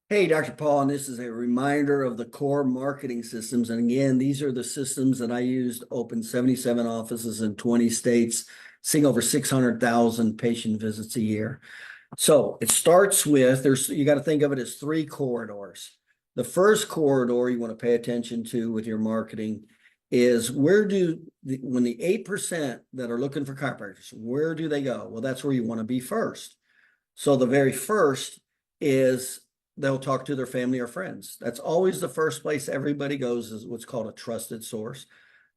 Hey, Dr. Paul, and this is a reminder of the core marketing systems. And again, these are the systems that I used to open 77 offices in 20 states, seeing over 600,000 patient visits a year. So it starts with, you got to think of it as three corridors. The first corridor you want to pay attention to with your marketing is when the 8% that are looking for chiropractors, where do they go? Well, that's where you want to be first. So the very first is they'll talk to their family or friends. That's always the first place everybody goes, is what's called a trusted source.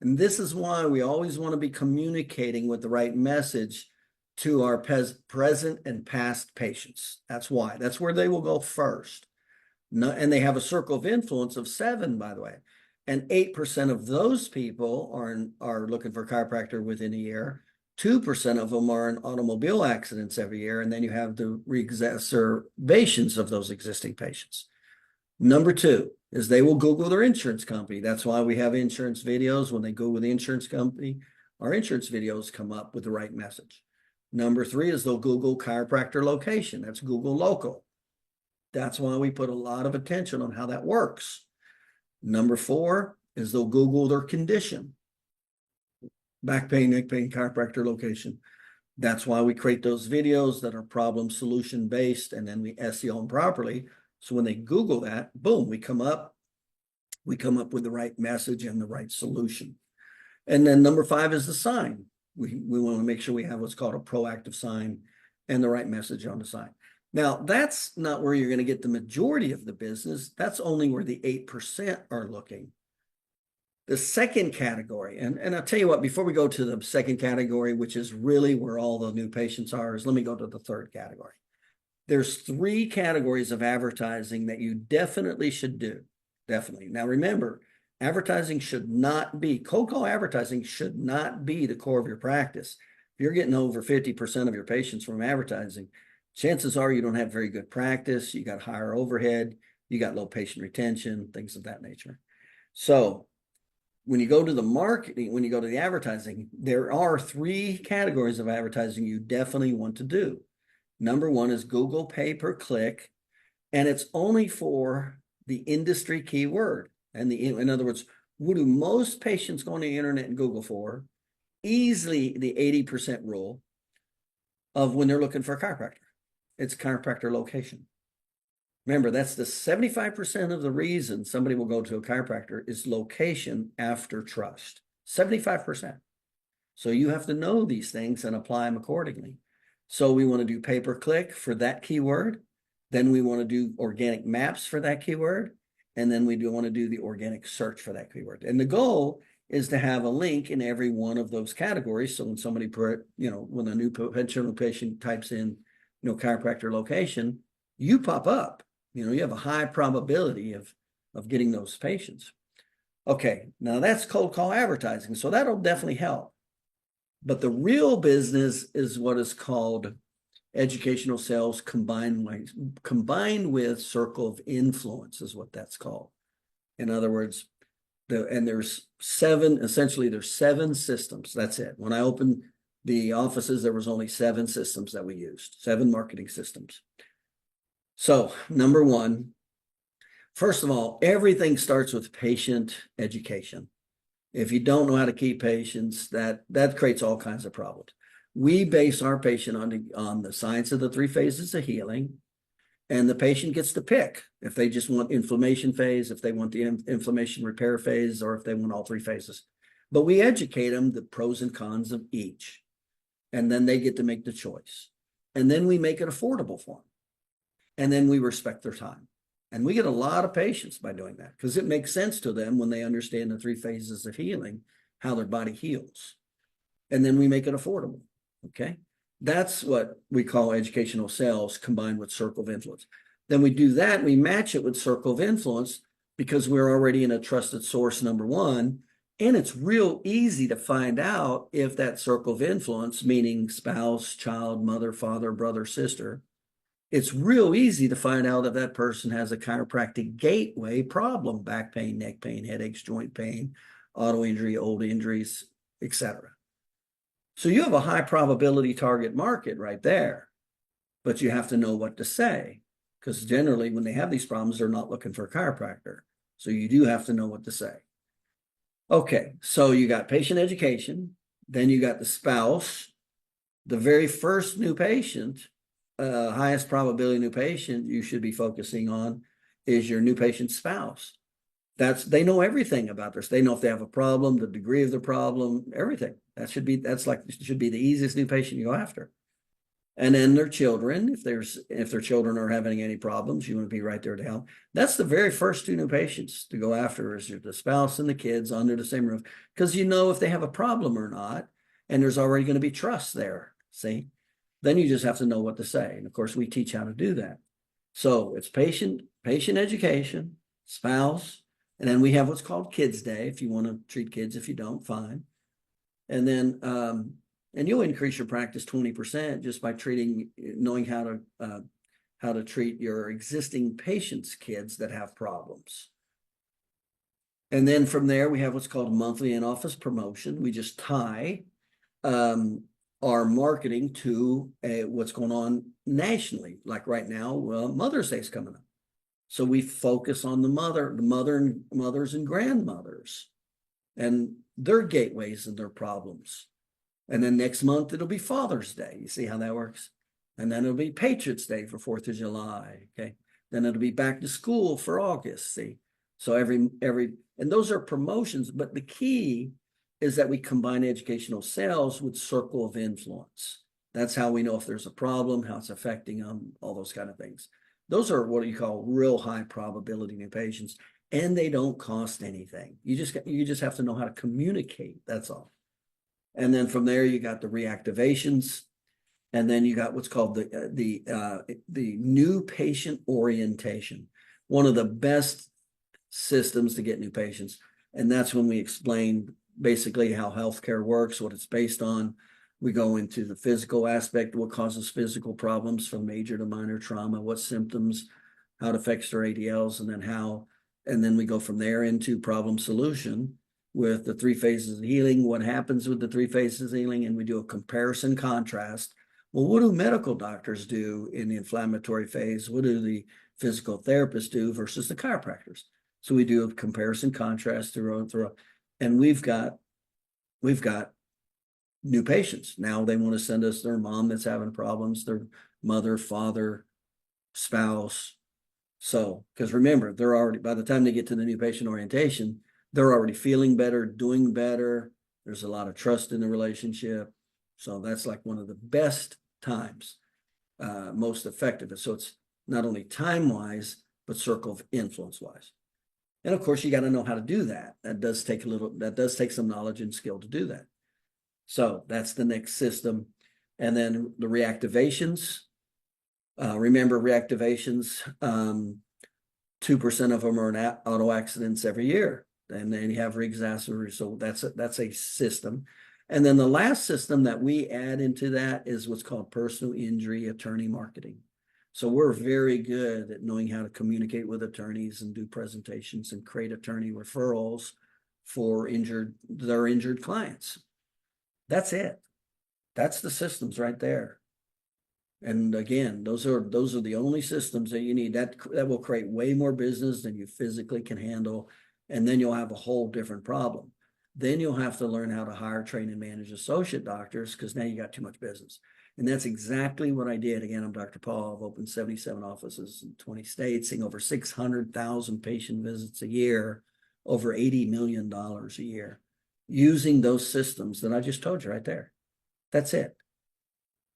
And this is why we always want to be communicating with the right message to our present and past patients. That's why. That's where they will go first. No, and they have a circle of influence of 7, by the way. And 8% of those people are looking for a chiropractor within a year. 2% of them are in automobile accidents every year. And then you have the re-exacerbations of those existing patients. Number 2 is they will Google their insurance company. That's why we have insurance videos. When they Google the insurance company, our insurance videos come up with the right message. Number 3 is they'll Google chiropractor location. That's Google local. That's why we put a lot of attention on how that works. Number 4 is they'll Google their condition. Back pain, neck pain, chiropractor location. That's why we create those videos that are problem solution based, and then we SEO them properly. So when they Google that, boom, we come up with the right message and the right solution. And then number 5 is the sign. We want to make sure we have what's called a proactive sign and the right message on the sign. Now, that's not where you're going to get the majority of the business. That's only where the 8% are looking. The second category, and I'll tell you what, before we go to the second category, which is really where all the new patients are, is let me go to the third category. There's 3 categories of advertising that you definitely should do. Definitely. Now, remember, cold call advertising should not be the core of your practice. If you're getting over 50% of your patients from advertising, chances are you don't have very good practice. You got higher overhead, you got low patient retention, things of that nature. So when you go to the marketing, when you go to the advertising, there are 3 categories of advertising you definitely want to do. Number 1 is Google pay per click, and it's only for the industry keyword. And in other words, what do most patients go on the internet and Google for? Easily the 80% rule of when they're looking for a chiropractor. It's chiropractor location. Remember, that's the 75% of the reason somebody will go to a chiropractor is location after trust. 75%. So you have to know these things and apply them accordingly. So we want to do pay-per-click for that keyword. Then we want to do organic maps for that keyword. And then we do want to do the organic search for that keyword. And the goal is to have a link in every one of those categories. So when somebody when a new potential patient types in, chiropractor location, you pop up. You have a high probability of getting those patients. Okay, now that's cold call advertising. So that'll definitely help. But the real business is what is called educational sales combined with circle of influence is what that's called. In other words, there's 7 systems. That's it. When I opened the offices, there was only 7 systems that we used, 7 marketing systems. So number 1, first of all, everything starts with patient education. If you don't know how to keep patients, that creates all kinds of problems. We base our patient on the science of the 3 phases of healing, and the patient gets to pick if they just want inflammation phase, if they want the inflammation repair phase, or if they want all 3 phases. But we educate them the pros and cons of each, and then they get to make the choice. And then we make it affordable for them. And then we respect their time. And we get a lot of patients by doing that because it makes sense to them when they understand the 3 phases of healing, how their body heals. And then we make it affordable. Okay. That's what we call educational sales combined with circle of influence. Then we do that. And we match it with circle of influence because we're already in a trusted source, number 1. And it's real easy to find out if that circle of influence, meaning spouse, child, mother, father, brother, sister, it's real easy to find out if that person has a chiropractic gateway problem, back pain, neck pain, headaches, joint pain, auto injury, old injuries, etc. So you have a high probability target market right there, but you have to know what to say. because generally when they have these problems, they're not looking for a chiropractor. So you do have to know what to say. Okay, so you got patient education, then you got the spouse. The very first new patient, highest probability new patient you should be focusing on is your new patient's spouse. They know everything about this. They know if they have a problem, the degree of the problem, everything. That should be the easiest new patient you go after. And then their children, if their children are having any problems, you want to be right there to help. That's the very first two new patients to go after is the spouse and the kids under the same roof, because you know if they have a problem or not, and there's already going to be trust there. See, then you just have to know what to say. And of course, we teach how to do that. So it's patient education, spouse, and then we have what's called Kids Day. If you want to treat kids, if you don't, fine. And then and you'll increase your practice 20% just by knowing how to treat your existing patients' kids that have problems. And then from there, we have what's called monthly in-office promotion. We just tie our marketing to what's going on nationally. Like right now, Mother's Day is coming up. So we focus on the mothers and grandmothers and their gateways and their problems. And then next month, it'll be Father's Day. You see how that works? And then it'll be Patriots Day for 4th of July. Okay. Then it'll be back to school for August. See? So and those are promotions, but the key is that we combine educational sales with circle of influence. That's how we know if there's a problem, how it's affecting them, all those kind of things. Those are what you call real high probability new patients, and they don't cost anything. You just have to know how to communicate. That's all. And then from there, you got the reactivations, and then you got what's called the new patient orientation. One of the best systems to get new patients, and that's when we explain basically how healthcare works, what it's based on. We go into the physical aspect, what causes physical problems from major to minor trauma, what symptoms, how it affects their ADLs, and then we go from there into problem solution with the 3 phases of healing, what happens with the 3 phases of healing, and we do a comparison contrast. Well, what do medical doctors do in the inflammatory phase? What do the physical therapists do versus the chiropractors? So we do a comparison contrast and we've got new patients. Now they want to send us their mom that's having problems, their mother, father, spouse. So, because remember, they're already, by the time they get to the new patient orientation, they're already feeling better, doing better. There's a lot of trust in the relationship. So that's like one of the best times, most effective. So it's not only time-wise, but circle of influence-wise. And of course, you got to know how to do that. That does take some knowledge and skill to do that. So that's the next system. And then the reactivations. Remember reactivations, 2% of them are in auto accidents every year. And then you have re-exacerbation. So that's a system. And then the last system that we add into that is what's called personal injury attorney marketing. So we're very good at knowing how to communicate with attorneys and do presentations and create attorney referrals for their injured clients. That's it. That's the systems right there. And again, those are the only systems that you need. That will create way more business than you physically can handle. And then you'll have a whole different problem. Then you'll have to learn how to hire, train, and manage associate doctors because now you got too much business. And that's exactly what I did. Again, I'm Dr. Paul. I've opened 77 offices in 20 states, seeing over 600,000 patient visits a year, over $80 million a year, using those systems that I just told you right there. That's it.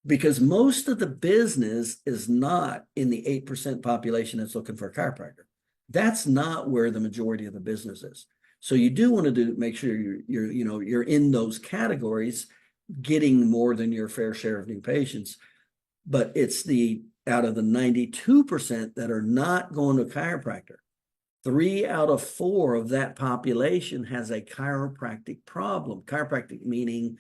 Because most of the business is not in the 8% population that's looking for a chiropractor. That's not where the majority of the business is. So you do want to make sure you're in those categories, getting more than your fair share of new patients. But it's out of the 92% that are not going to a chiropractor, 3 out of 4 of that population has a chiropractic problem. Chiropractic meaning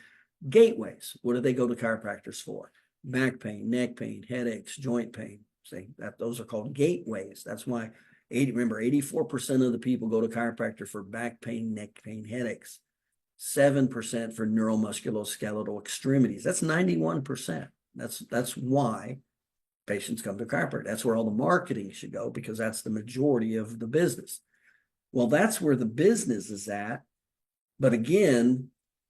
gateways. What do they go to chiropractors for? Back pain, neck pain, headaches, joint pain. See, those are called gateways. That's why 84% of the people go to chiropractor for back pain, neck pain, headaches. 7% for neuromusculoskeletal extremities. That's 91%. That's why patients come to chiropractic. That's where all the marketing should go because that's the majority of the business. Well, that's where the business is at. But again,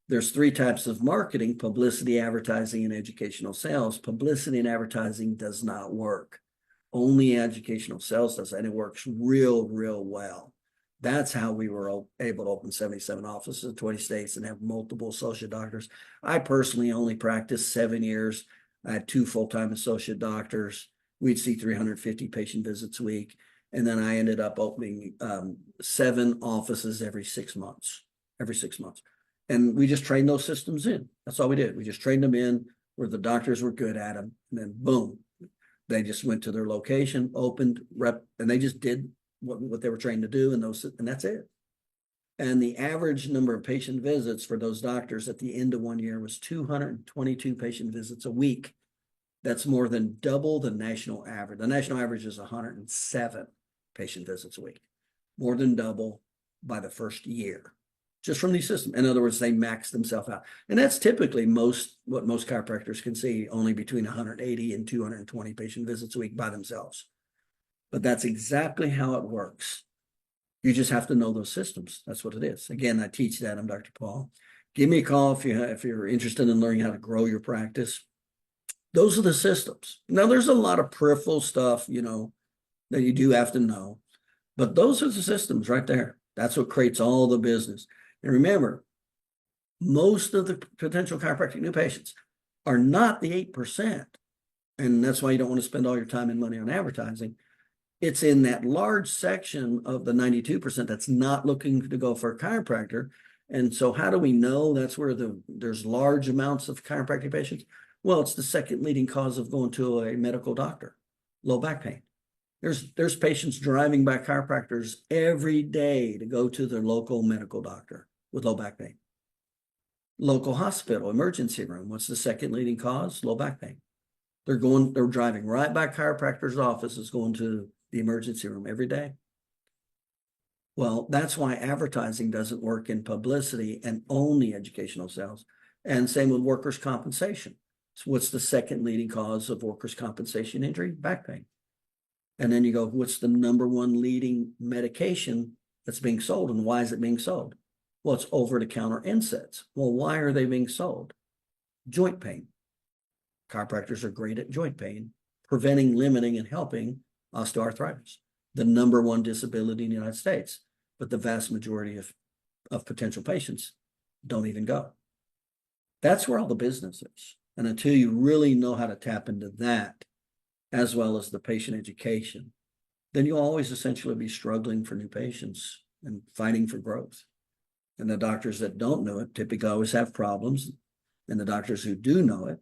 there's three types of marketing: publicity, advertising, and educational sales. Publicity and advertising does not work. Only educational sales does, and it works real, real well. That's how we were able to open 77 offices in 20 states and have multiple associate doctors. I personally only practiced 7 years. I had 2 full-time associate doctors. We'd see 350 patient visits a week. And then I ended up opening 7 offices every 6 months. And we just trained those systems in. That's all we did. We just trained them in where the doctors were good at them. And then boom, they just went to their location, opened, rep, and they just did what they were trained to do. And that's it. And the average number of patient visits for those doctors at the end of 1 year was 222 patient visits a week. That's more than double the national average. The national average is 107 patient visits a week, more than double by the first year, just from these systems. In other words, they max themselves out. And that's typically what most chiropractors can see, only between 180 and 220 patient visits a week by themselves. But that's exactly how it works. You just have to know those systems. That's what it is. Again, I teach that. I'm Dr. Paul. Give me a call if you're interested in learning how to grow your practice. Those are the systems. Now, there's a lot of peripheral stuff, that you do have to know. But those are the systems right there. That's what creates all the business. And remember, most of the potential chiropractic new patients are not the 8%. And that's why you don't want to spend all your time and money on advertising. It's in that large section of the 92% that's not looking to go for a chiropractor. And so how do we know that's where there's large amounts of chiropractic patients? Well, it's the second leading cause of going to a medical doctor, low back pain. There's patients driving by chiropractors every day to go to their local medical doctor with low back pain. Local hospital, emergency room. What's the second leading cause? Low back pain. They're driving right by chiropractors' offices, going to the emergency room every day. Well, that's why advertising doesn't work in publicity and only educational sales. And same with workers' compensation. So what's the second leading cause of workers' compensation injury? Back pain. And then you go, what's the number one leading medication that's being sold, and why is it being sold? Well, it's over-the-counter NSAIDs. Well, why are they being sold? Joint pain. Chiropractors are great at joint pain, preventing, limiting, and helping osteoarthritis, the number one disability in the United States. But the vast majority of potential patients don't even go. That's where all the business is. And until you really know how to tap into that, as well as the patient education, then you'll always essentially be struggling for new patients and fighting for growth. And the doctors that don't know it typically always have problems. And the doctors who do know it,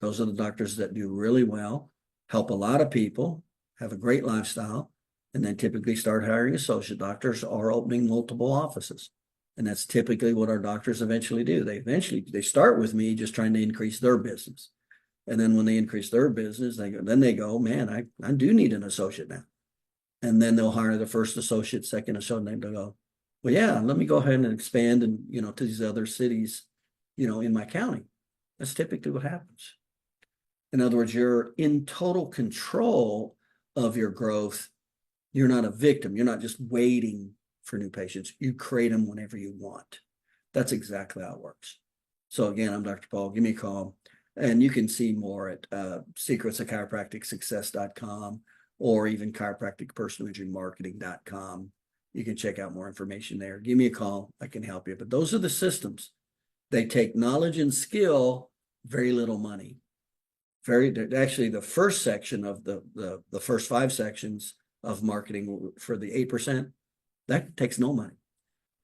those are the doctors that do really well, help a lot of people, have a great lifestyle, and then typically start hiring associate doctors or opening multiple offices. And that's typically what our doctors eventually do. They start with me just trying to increase their business. And then when they increase their business, they go, man, I do need an associate now. And then they'll hire the first associate, second associate, and they'll go, well, yeah, let me go ahead and expand and, to these other cities, in my county. That's typically what happens. In other words, you're in total control of your growth. You're not a victim. You're not just waiting for new patients. You create them whenever you want. That's exactly how it works. So again, I'm Dr. Paul. Give me a call. And you can see more at secretsofchiropracticsuccess.com or even chiropracticpersonal-injury-marketing.com. You can check out more information there. Give me a call. I can help you. But those are the systems. They take knowledge and skill, very little money. Actually, the first section of the first 5 sections of marketing for the 8%, that takes no money.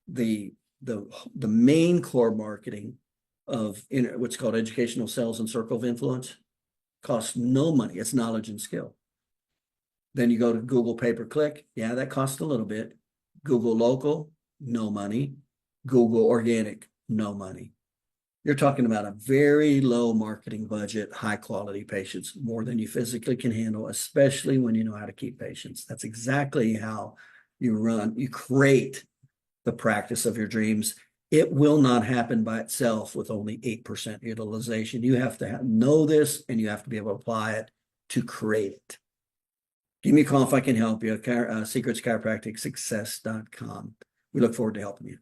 The main core marketing of what's called educational sales and circle of influence costs no money. It's knowledge and skill. Then you go to Google pay-per-click. Yeah, that costs a little bit. Google local, no money. Google organic, no money. You're talking about a very low marketing budget, high quality patients, more than you physically can handle, especially when you know how to keep patients. That's exactly how you create the practice of your dreams. It will not happen by itself with only 8% utilization. You have to know this, and you have to be able to apply it to create it. Give me a call if I can help you. Secrets Chiropractic Success.com. We look forward to helping you.